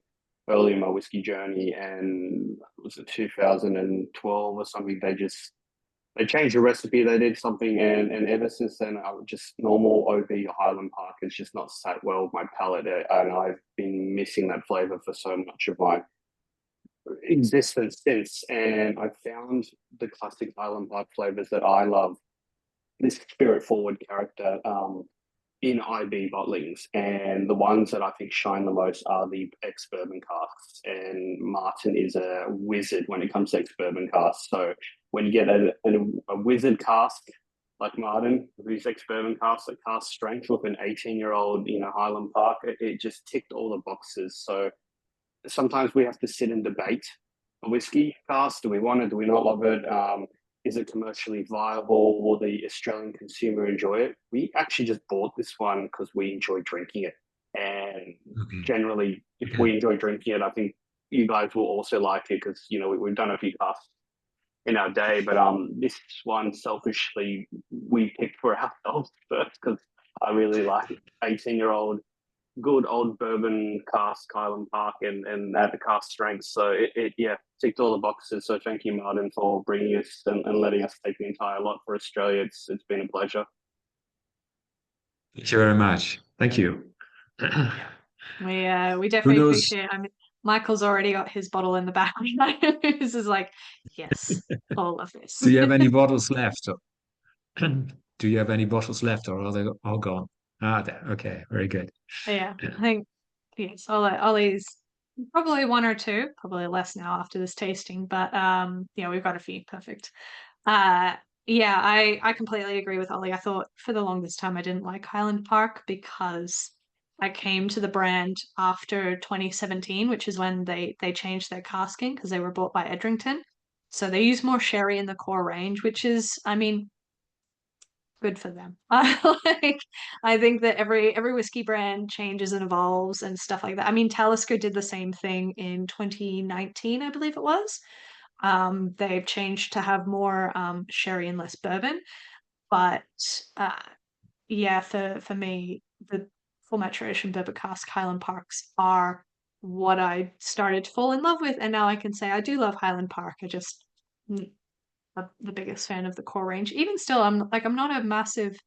early in my whiskey journey, and was it 2012 or something? They changed the recipe, they did something, and ever since then, I would just normal OB Highland Park has just not sat well with my palate, and I've been missing that flavour for so much of my existence since. And I found the classic Highland Park flavours that I love, this spirit forward character, in IB bottlings, and the ones that I think shine the most are the ex bourbon casks. And Martin is a wizard when it comes to ex bourbon casks. So when you get a wizard cask like Martin, who's ex bourbon cask that cask strength with an 18-year-old, Highland Park, it just ticked all the boxes. So sometimes we have to sit and debate a whiskey cask. Do we want it? Do we not love it? Is it commercially viable? Will the Australian consumer enjoy it? We actually just bought this one because we enjoy drinking it. And Okay. generally, if Okay. we enjoy drinking it, I think you guys will also like it because, we've done a few casks in our day. But this one, selfishly, we picked for ourselves first because I really like 18-year-old good old bourbon cask Highland Park and at the cask strength. So it ticked all the boxes. So thank you, Martin, for bringing us and letting us take the entire lot for Australia. It's been a pleasure. Thank you very much. Thank you. Yeah. We Who definitely knows? appreciate it. I mean, Michael's already got his bottle in the back. This is like, yes, all of this. Do you have any bottles left? Do you have any bottles left, or are they all gone? Ah, there. Okay, very good. Yeah, I think yes, Ollie's probably one or two, probably less now after this tasting, but yeah, we've got a few. Perfect. Uh yeah, I completely agree with Ollie. I thought for the longest time I didn't like Highland Park because I came to the brand after 2017, which is when they changed their casking because they were bought by Edrington. So they use more sherry in the core range, which is, I mean, good for them. Like, I think that every whiskey brand changes and evolves and stuff like that. I mean, Talisker did the same thing in 2019, I believe it was. They've changed to have more sherry and less bourbon. but yeah, for me, the full maturation bourbon cask Highland Parks are what I started to fall in love with, and now I can say I do love Highland Park. I just the biggest fan of the core range. Even still, I'm not a massive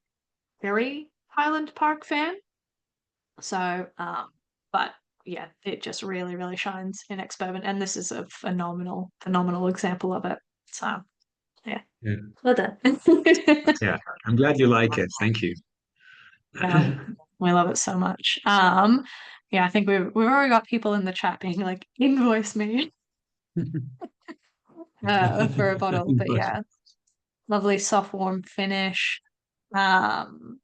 very Highland Park fan. So, but yeah, it just really, really shines in ex-bourbon, and this is a phenomenal example of it. So, yeah, Yeah. well done. Yeah, I'm glad you like it. Thank you. Yeah, we love it so much. Yeah, I think we've already got people in the chat being like, invoice me for a bottle. But yeah, lovely soft warm finish. Um,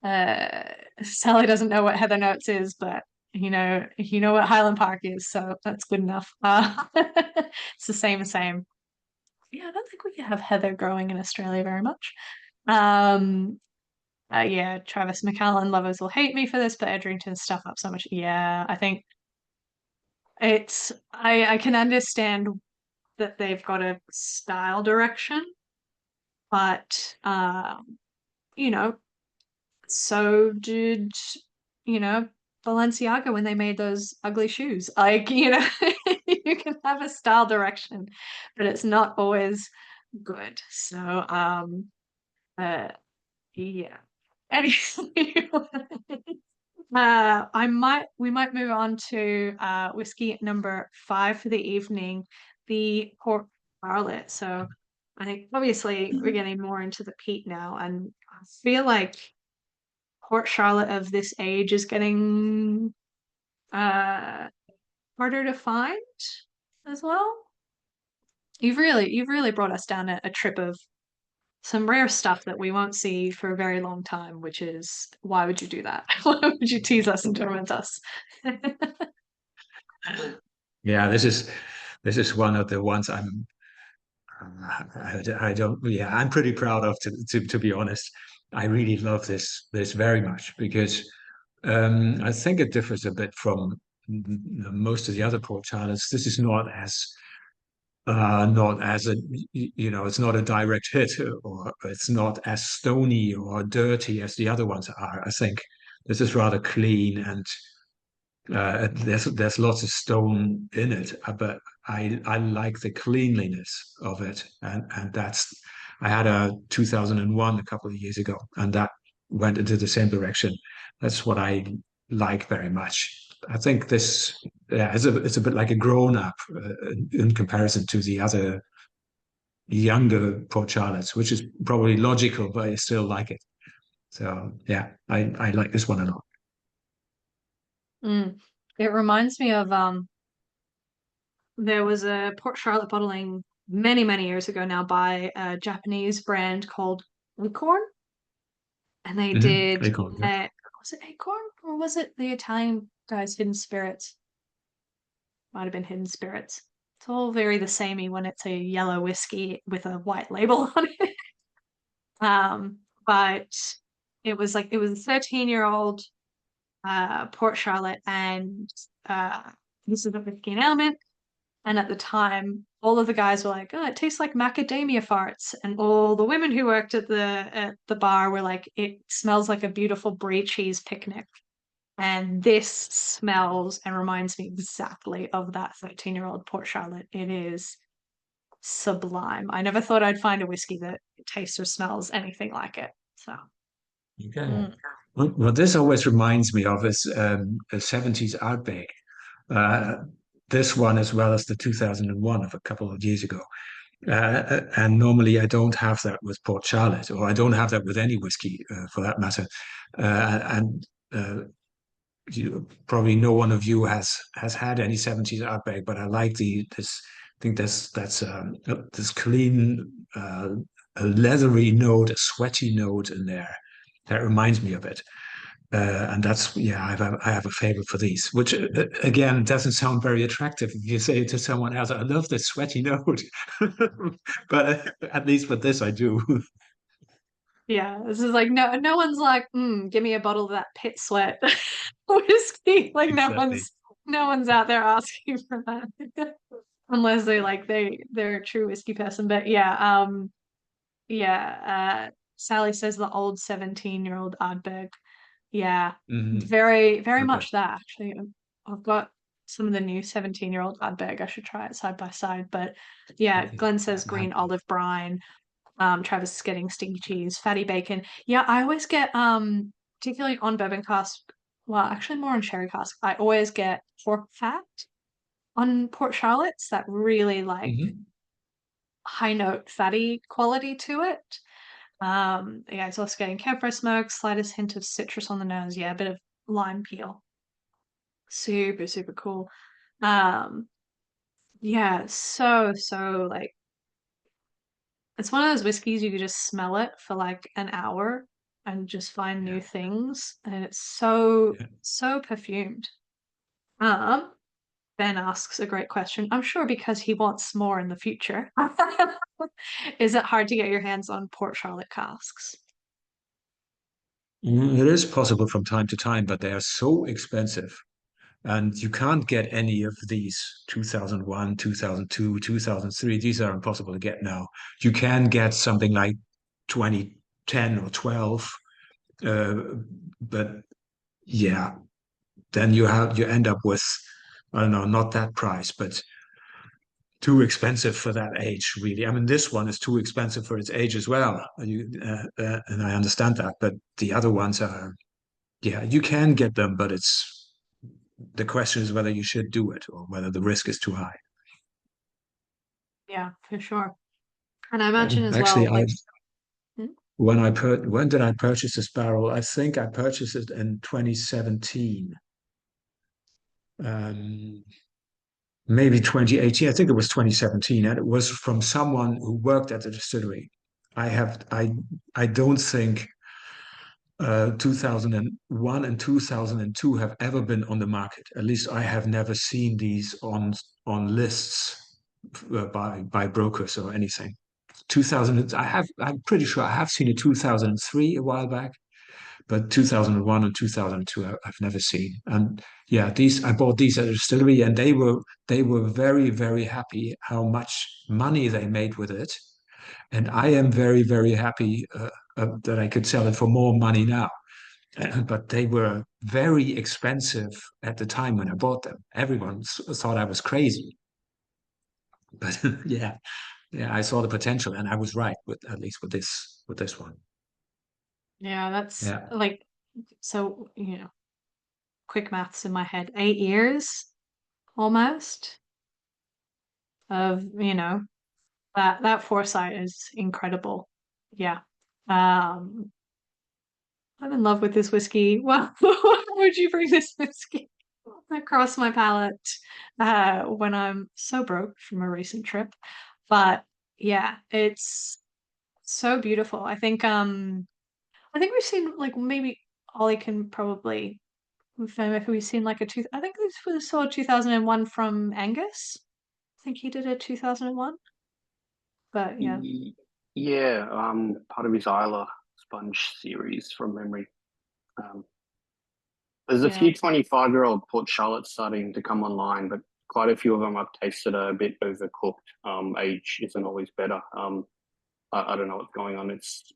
Sally doesn't know what Heather Notes is, but you know what Highland Park is, so that's good enough. It's the same. Yeah, I don't think we have heather growing in Australia very much. Yeah, Travis McAllen lovers will hate me for this, but Edrington's stuff up so much. Yeah, I think I can understand that they've got a style direction, but you know, so did, you know, Balenciaga when they made those ugly shoes. Like, you can have a style direction, but it's not always good. So, yeah. Anyway, we might move on to whiskey number 5 for the evening, the Port Charlotte. So I think obviously we're getting more into the peat now, and I feel like Port Charlotte of this age is getting uh harder to find as well. You've really brought us down a trip of some rare stuff that we won't see for a very long time, which is why would you do that? Why would you tease us and torment us? Yeah, this is one of the ones I don't, yeah, I'm pretty proud of, to be honest. I really love this very much because I think it differs a bit from most of the other port challets. This is not as a, it's not a direct hit, or it's not as stony or dirty as the other ones are. I think this is rather clean, and there's lots of stone in it, but I like the cleanliness of it, and that's, I had a 2001 a couple of years ago, and that went into the same direction. That's what I like very much. I think this, yeah, it's a bit like a grown up in comparison to the other younger Port Charlottes, which is probably logical, but I still like it. So yeah, I like this one a lot. It reminds me of there was a Port Charlotte bottling many years ago now by a Japanese brand called Acorn, and they did Acorn, yeah. was it Acorn or was it the Italian guys Hidden Spirits? Might have been Hidden Spirits. It's all very the samey when it's a yellow whiskey with a white label on it. But it was a 13-year-old Port Charlotte, and this is a whiskey and element. And at the time, all of the guys were like, "Oh, it tastes like macadamia farts," and all the women who worked at the bar were like, "It smells like a beautiful brie cheese picnic." And this smells and reminds me exactly of that 13-year-old Port Charlotte. It is sublime. I never thought I'd find a whiskey that tastes or smells anything like it. So, Okay. What this always reminds me of is a 70s Outback. Uh, this one, as well as the 2001 of a couple of years ago. And normally I don't have that with Port Charlotte, or I don't have that with any whiskey for that matter. And probably no one of you has had any 70s Outback, but I like this. I think that's this clean, a leathery note, a sweaty note in there. That reminds me of it. And that's, yeah, I have a favorite for these, which again doesn't sound very attractive if you say it to someone else. I love this sweaty note, but at least with this I do. yeah, this is like no one's like, give me a bottle of that pit sweat whiskey. Like Exactly. no one's out there asking for that. Unless they're a true whiskey person. But yeah, Yeah. Sally says the old 17-year-old Ardbeg. Yeah. Mhm. Very, very Okay. much that actually. I've got some of the new 17-year-old Ardbeg. I should try it side by side. But yeah, Okay. Glenn says I green like olive brine. Travis is getting stinky cheese, fatty bacon. Yeah, I always get particularly on bourbon cask, well, actually more on sherry cask, I always get pork fat on Port Charlotte's, that really like Mhm. high note fatty quality to it. Yeah, it's also getting campfire smoke, slightest hint of citrus on the nose. Yeah, a bit of lime peel. Super, super cool. Um, yeah, so like it's one of those whiskeys you could just smell it for like an hour and just find new Yeah. things, and it's so Yeah. so perfumed. Um, Ben asks a great question. I'm sure because he wants more in the future. Is it hard to get your hands on Port Charlotte casks? It is possible from time to time, but they are so expensive. And you can't get any of these 2001, 2002, 2003. These are impossible to get now. You can get something like 2010 or 12. Uh, but yeah, then you end up with, I don't know, not that price, but too expensive for that age, really. I mean, this one is too expensive for its age as well. And I understand that, but the other ones are, yeah, you can get them, but the question is whether you should do it or whether the risk is too high. Yeah, for sure. And I imagine as Actually, well, I like, hmm? when did I purchase this barrel? I think I purchased it in 2017. Um, Maybe 2018. I think it was 2017, and it was from someone who worked at the distillery. I don't think 2001 and 2002 have ever been on the market. At least I have never seen these on lists by brokers or anything. 2000, I'm pretty sure I have seen a 2003 a while back, but 2001 and 2002 I've never seen. And yeah, these I bought these at a distillery, and they were very, very happy how much money they made with it. And I am very, very happy that I could sell it for more money now. But they were very expensive at the time when I bought them. Everyone thought I was crazy. But yeah, yeah, I saw the potential, and I was right with at least with this one. Yeah, that's Yeah. like, so, quick maths in my head, 8 years almost of, that foresight is incredible. Yeah. Um, I'm in love with this whiskey. Well, why would you bring this whiskey across my palate when I'm so broke from a recent trip? But yeah, it's so beautiful. I think we've seen like maybe Ollie can probably confirm if we've seen like I think this was saw 2001 from Angus. I think he did a 2001. But yeah. Yeah, part of his Islay sponge series from memory. Um, there's a Yeah. few 25-year-old Port Charlotte starting to come online, but quite a few of them I've tasted are a bit overcooked. Age isn't always better. I don't know what's going on. It's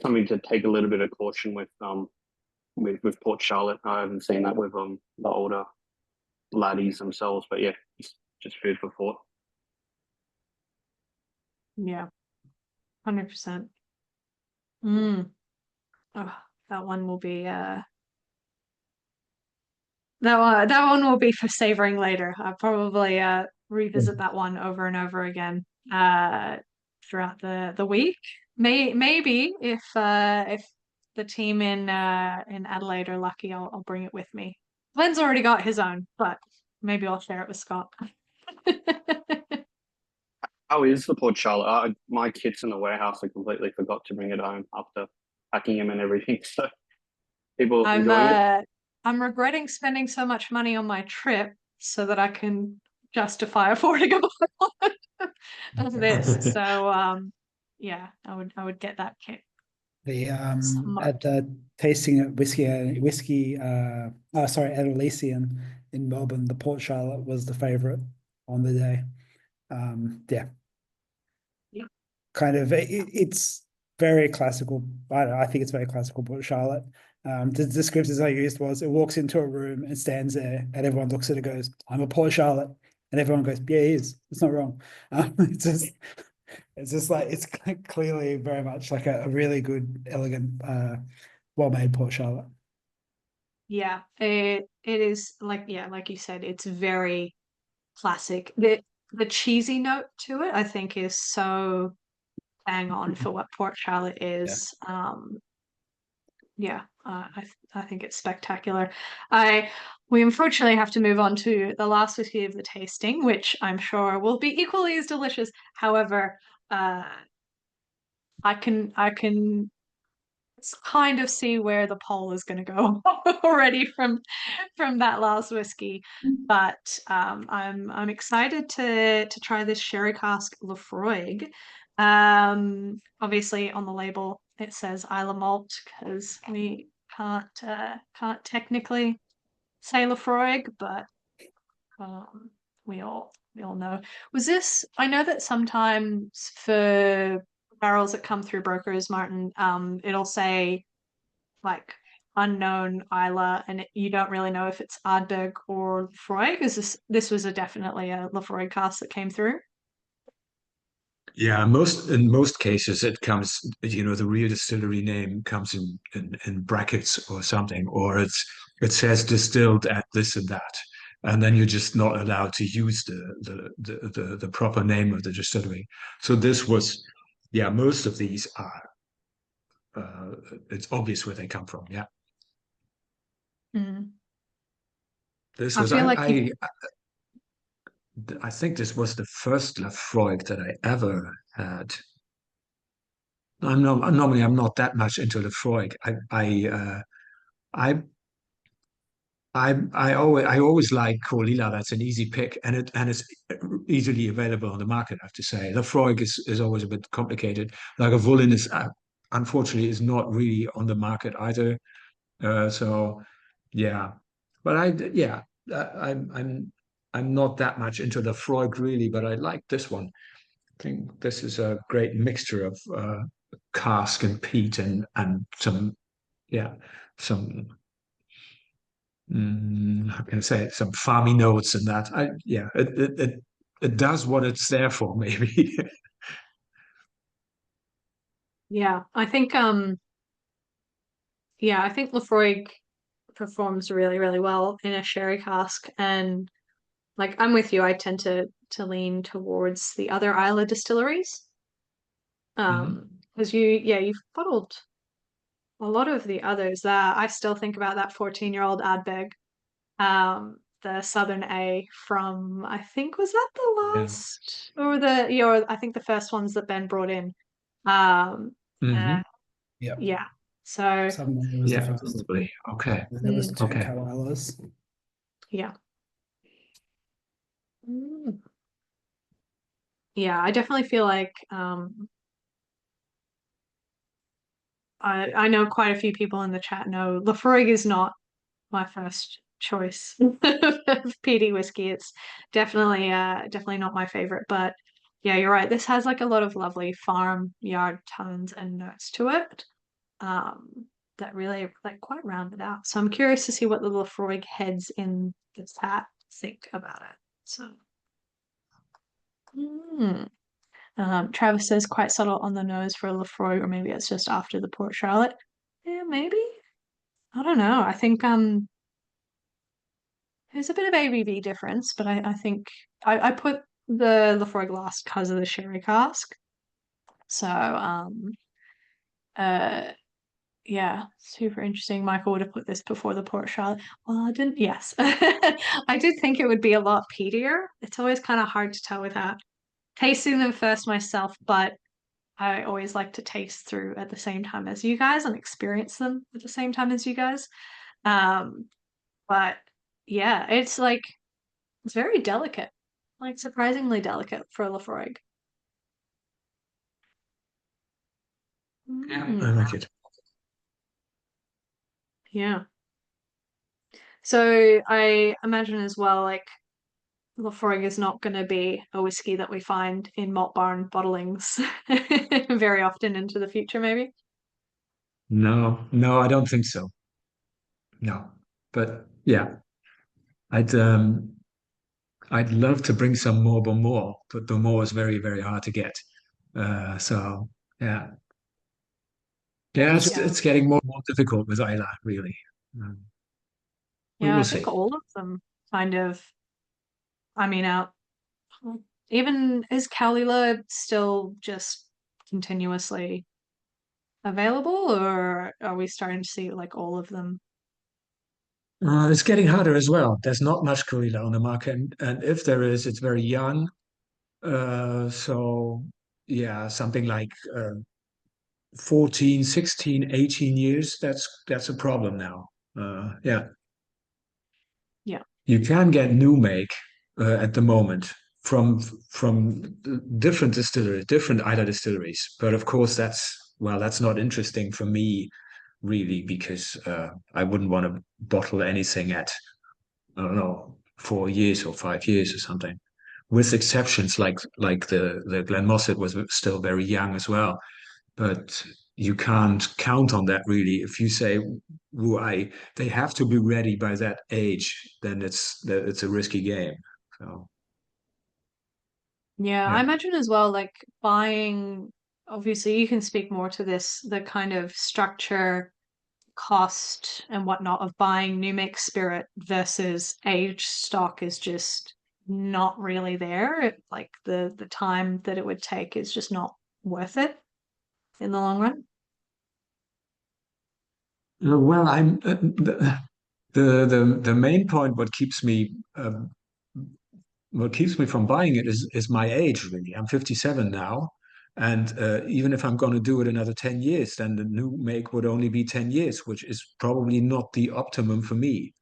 something to take a little bit of caution with. With Port Charlotte, I haven't seen that with the older laddies themselves, but yeah, it's just food for thought. Yeah. 100%. Mm. Oh, that one will be that one will be for savoring later. I'll probably revisit that one over and over again throughout the week. Maybe if the team in Adelaide are lucky, I'll bring it with me. Glenn's already got his own, but maybe I'll share it with Scott. How is the Port Charlotte? My kits in the warehouse. I completely forgot to bring it home after packing them and everything. So people I'm enjoying it. uh I'm regretting spending so much money on my trip so that I can justify affording a bottle of this. So yeah, I would get that kit. The Smart. at the tasting at whiskey sorry, at Elysian in Melbourne, the Port Charlotte was the favorite on the day. Yeah. Yeah. kind of it's very classical. I don't know, I think it's very classical Port Charlotte. The descriptors I used was it walks into a room and stands there, and everyone looks at it and goes, "I'm a Port Charlotte," and everyone goes, "Yeah, he is. It's not wrong." It's just like it's clearly very much like a really good, elegant, well-made Port Charlotte. Yeah, it is like, yeah, like you said, it's very classic. The cheesy note to it, I think, is so bang on for what Port Charlotte is. Yeah, I think it's spectacular. We unfortunately have to move on to the last whiskey of the tasting, which I'm sure will be equally as delicious. However, I can kind of see where the poll is going to go already from that last whiskey. But I'm excited to try this sherry cask Laphroaig. Obviously on the label it says Islay malt because we can't technically say Laphroaig, but um, we all know. Was this? I know that sometimes for barrels that come through brokers, Martin, it'll say like unknown Isla, and you don't really know if it's Ardbeg or Laphroaig. Is this was definitely a Laphroaig cast that came through? Yeah, in most cases it comes, the real distillery name comes in brackets or something, or it says distilled at this and that, and then you're just not allowed to use the proper name of the distillery. So this was, yeah, most of these are. It's obvious where they come from. Yeah, Mm. this I was feel like you, I think this was the first Laphroaig that I ever had. I'm not that much into Laphroaig. I I always like Corlila. That's an easy pick, and it's easily available on the market. I have to say, Laphroaig is always a bit complicated. Like a Volin is unfortunately is not really on the market either. So yeah, but I'm not that much into Laphroaig really, but I like this one. I think this is a great mixture of cask and peat and some yeah some how can I say it? Some farmy notes and that. It does what it's there for, maybe. yeah, I think Laphroaig performs really, really well in a sherry cask, and like I'm with you. I tend to lean towards the other Islay distilleries. Mhm. Because you've bottled a lot of the others. I still think about that 14-year-old Ardbeg, the Southern A from, I think, was that the Yeah. last or the yeah, or I think the first ones that Ben brought in. Um, uh, Hmm. Yeah. yeah. So Suddenly was the Yeah, first. probably. Okay. There was two Okay. Carolinas. yeah. Mm. Yeah, I definitely feel like I know quite a few people in the chat know Laphroaig is not my first choice of peaty whiskey. It's definitely not my favorite, but yeah, you're right. This has like a lot of lovely farm yard tones and notes to it. That really like quite round it out. So I'm curious to see what the Laphroaig heads in this hat think about it. So mm. Travis says quite subtle on the nose for a Laphroaig, or maybe it's just after the Port Charlotte. Yeah, maybe. I don't know. I think there's a bit of ABV difference, but I think I put the Laphroaig last because of the sherry cask. So uh yeah, super interesting. Michael would have put this before the Port Charlotte. Well, I didn't. Yes, I did think it would be a lot peatier. It's always kind of hard to tell without tasting them first myself, but I always like to taste through at the same time as you guys and experience them at the same time as you guys. Um, but yeah, it's very delicate, like surprisingly delicate for a Laphroaig. Yeah, I Mm, like it. yeah. So I imagine as well, like Laphroaig is not going to be a whiskey that we find in malt barn bottlings very often into the future, maybe. No, no, I don't think so. No, but yeah, I'd um, I'd love to bring some more Bourbon, but Bourbon is very, very hard to get. So yeah, yeah, Yeah. it's getting more and more difficult with Islay, really. Um, we Yeah, will I think see. all of them kind of, I mean, out. Even is Kalila still just continuously available, or are we starting to see like all of them? It's getting harder as well. There's not much Kalila on the market, and if there is, it's very young. So yeah, something like 14, 16, 18 years. That's a problem now. Yeah. Yeah. You can get new make at the moment from different distilleries, different Islay distilleries. But of course, that's not interesting for me really because I wouldn't want to bottle anything at I don't know 4 years or 5 years or something. With exceptions like the Glen Mosset was still very young as well, but you can't count on that really. If you say, "Why they have to be ready by that age," then it's a risky game. So Yeah, I yeah, imagine as well, like buying, obviously you can speak more to this, the kind of structure, cost and whatnot of buying new make spirit versus aged stock is just not really there. Like the time that it would take is just not worth it in the long run. well, the main point what keeps me from buying it is my age really. I'm 57 now. And even if I'm going to do it another 10 years, then the new make would only be 10 years, which is probably not the optimum for me.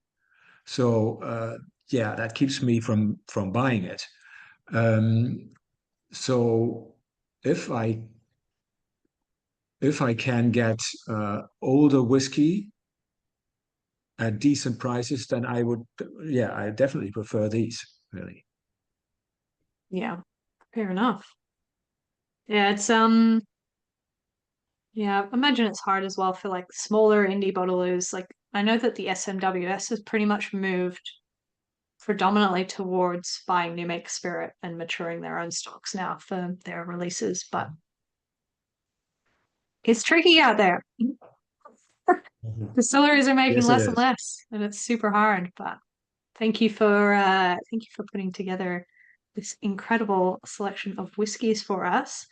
So yeah, that keeps me from buying it. Um, so if I can get older whiskey at decent prices, then I would, yeah, I definitely prefer these, really. Yeah, fair enough. Yeah, it's yeah, imagine it's hard as well for like smaller indie bottlers. Like I know that the SMWS has pretty much moved predominantly towards buying new make spirit and maturing their own stocks now for their releases, but it's tricky out there. Distilleries are making Yes, it less and is. less, and it's super hard. But thank you for putting together this incredible selection of whiskies for us.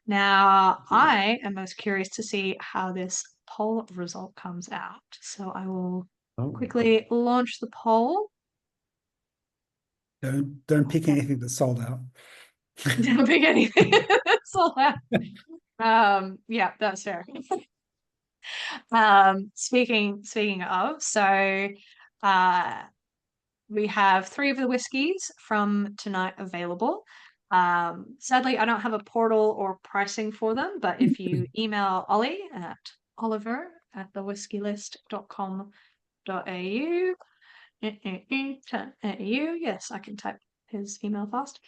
Now, I am most curious to see how this poll result comes out. So I will Oh. quickly launch the poll. Don't pick anything that's sold out. Don't pick anything. That's all that. Yeah, that's fair. Speaking of, so uh we have three of the whiskies from tonight available. Sadly, I don't have a portal or pricing for them, but if you email Ollie at oliver@theWhiskylist.com.au, yes, I can type his email fast.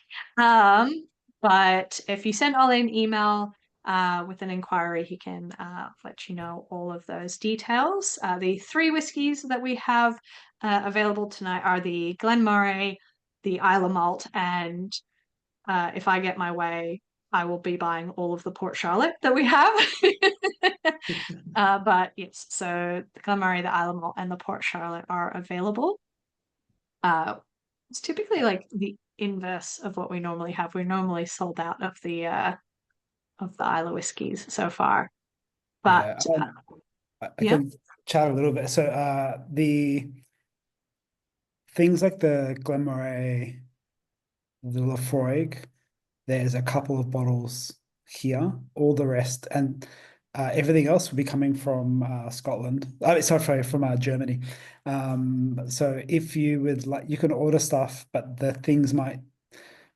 But if you send Ollie an email with an inquiry, he can let you know all of those details. The three whiskies that we have available tonight are the Glen Moray, the Islay Malt, and if I get my way, I will be buying all of the Port Charlotte that we have. But yes, so the Glen Moray, the Islay Malt, and the Port Charlotte are available. It's typically like the inverse of what we normally have. We're normally sold out of the Islay whiskies so far. Yeah, But I yeah, can chat a little bit. So the things like the Glen Moray, the Laphroaig, there's a couple of bottles here. All the rest and everything else will be coming from Scotland. Sorry, from Germany. So if you would like, you can order stuff, but the things might.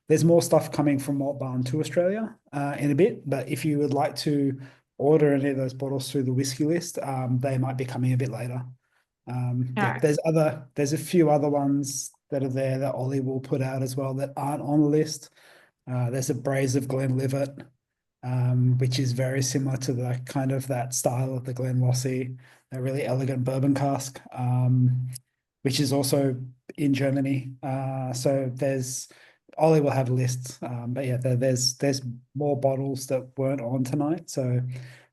There's more stuff coming from Malt Barn to Australia in a bit. But if you would like to order any of those bottles through the whiskey list, they might be coming a bit later. all Yeah, right. there's a few other ones that are there that Ollie will put out as well that aren't on the list. There's a Braze of Glenlivet, which is very similar to the kind of that style of the Glenlossie, a really elegant bourbon cask, which is also in Germany. So Ollie will have lists, but yeah, there's more bottles that weren't on tonight. So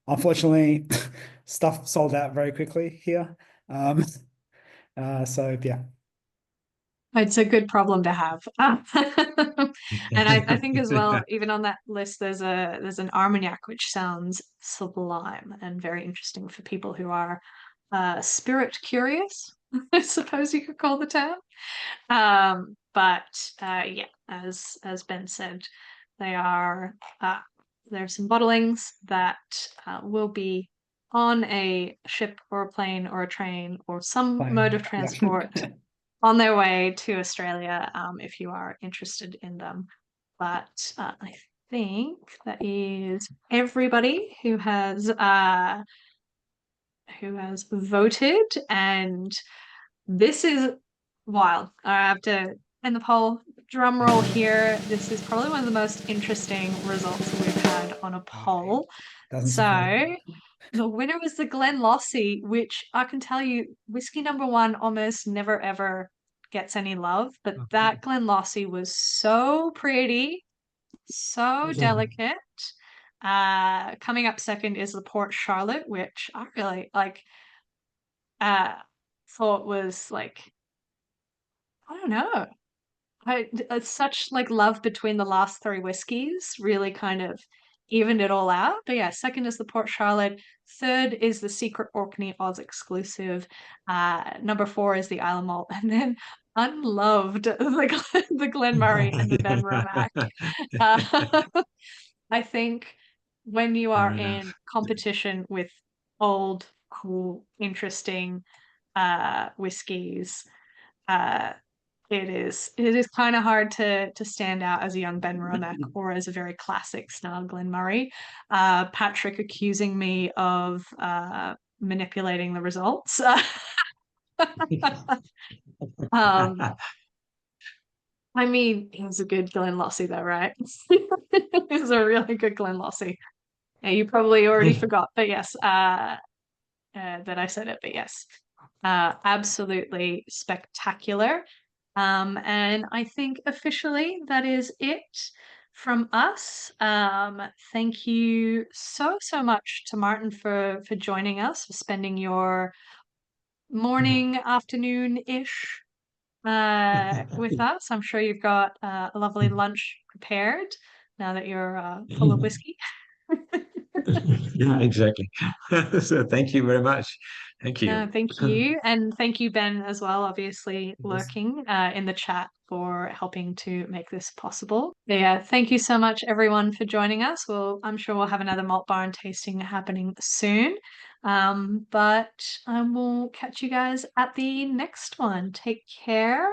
unfortunately, stuff sold out very quickly here. So yeah. It's a good problem to have. And I think as well, even on that list, there's an Armagnac, which sounds sublime and very interesting for people who are spirit curious, I suppose you could call the town. But yeah, as Ben said, they are there's some bottlings that will be on a ship or a plane or a train or some mode of transport on their way to Australia, if you are interested in them. But I think that is everybody who has voted, and this is wild. I have to end the poll. Drum roll here. This is probably one of the most interesting results we've had on a poll. So the winner was the Glenlossie, which I can tell you, whiskey number one almost never ever gets any love, but that Glenlossie was so pretty, so delicate. Coming up second is the Port Charlotte, which I really like. Thought was like, I don't know. It's such like love between the last three whiskeys really kind of evened it all out. But yeah, second is the Port Charlotte. Third is the Secret Orkney Oz exclusive. Number four is the Islay Malt, and then unloved the Glen Moray and the Benromach. I think when you are in competition with old, cool, interesting whiskeys, it is kind of hard to stand out as a young Benromach or as a very classic style Glen Moray. Patrick accusing me of manipulating the results. I mean, it was a good Glenlossie though, right? It was a really good Glenlossie. You probably already forgot, but yes, that I said it, but yes, absolutely spectacular. And I think officially that is it from us. Thank you so much to Martin for joining us, for spending your morning, afternoon-ish with us. I'm sure you've got a lovely lunch prepared now that you're full of whiskey. Yeah, exactly. So thank you very much. Thank you. Thank you. And thank you, Ben, as well, obviously lurking in the chat for helping to make this possible. But yeah, thank you so much, everyone, for joining us. I'm sure we'll have another Malt Barn tasting happening soon. But I will catch you guys at the next one. Take care.